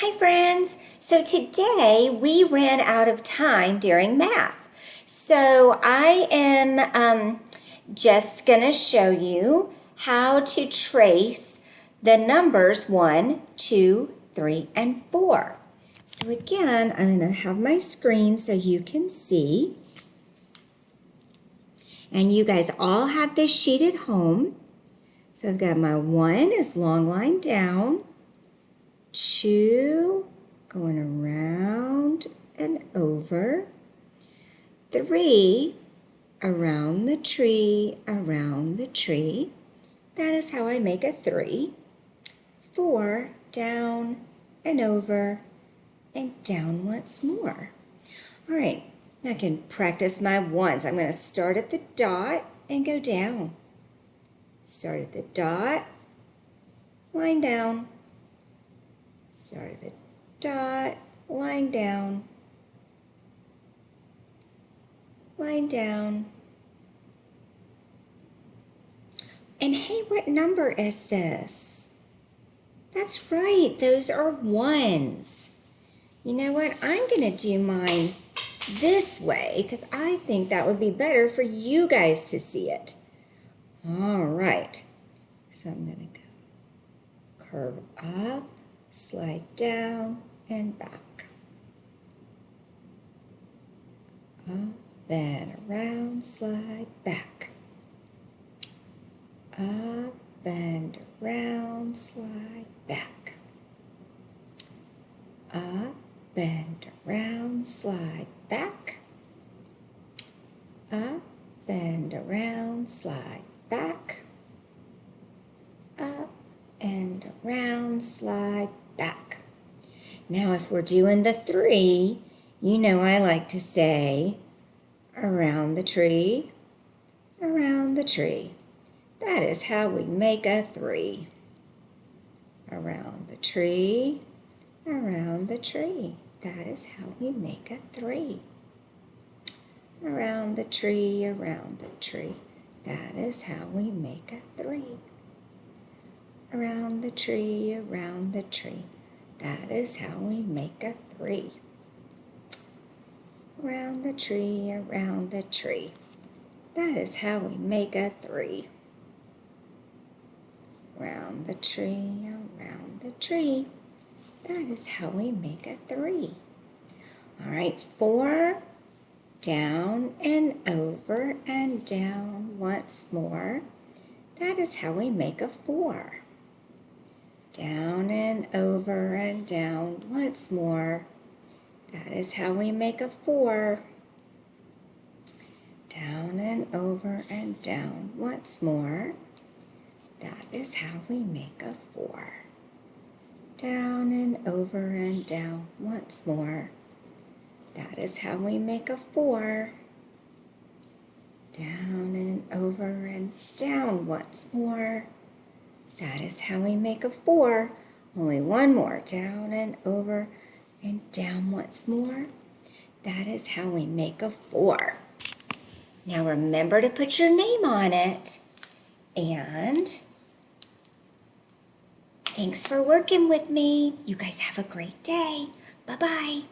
Hi friends! So today we ran out of time during math. So I am just going to show you how to trace the numbers 1, 2, 3, and 4. So again, I'm going to have my screen so you can see. And you guys all have this sheet at home. So I've got my 1 is long line down, 2 going around and over, 3 around the tree, around the tree. That is how I make a 3. 4 down and over and down once more. All right, now I can practice my ones. I'm going to start at the dot and go down. Start at the dot, line down. Start at the dot, line down, line down. And hey, what number is this? That's right, those are ones. You know what? I'm going to do mine this way because I think that would be better for you guys to see it. All right, so I'm going to go curve up, slide down, and back. Up and around, slide back. Up and around, slide back. Up and around, slide back. Up and around, slide back. Up and around, slide back. Now if we're doing the 3, you know I like to say around the tree, around the tree. That is how we make a 3. Around the tree, around the tree. That is how we make a 3. Around the tree, around the tree. That is how we make a 3. Around the tree, around the tree. That is how we make a 3. Around the tree, around the tree. That is how we make a 3. Around the tree, around the tree. That is how we make a 3. All right, 4, down and over and down once more. That is how we make a 4. Down and over and down once more. That is how we make a 4. Down and over and down once more. That is how we make a 4. Down and over and down once more. That is how we make a 4. Down and over and down once more. That is how we make a 4. Only one more. Down and over and down once more. That is how we make a 4. Now remember to put your name on it. And thanks for working with me. You guys have a great day. Bye-bye.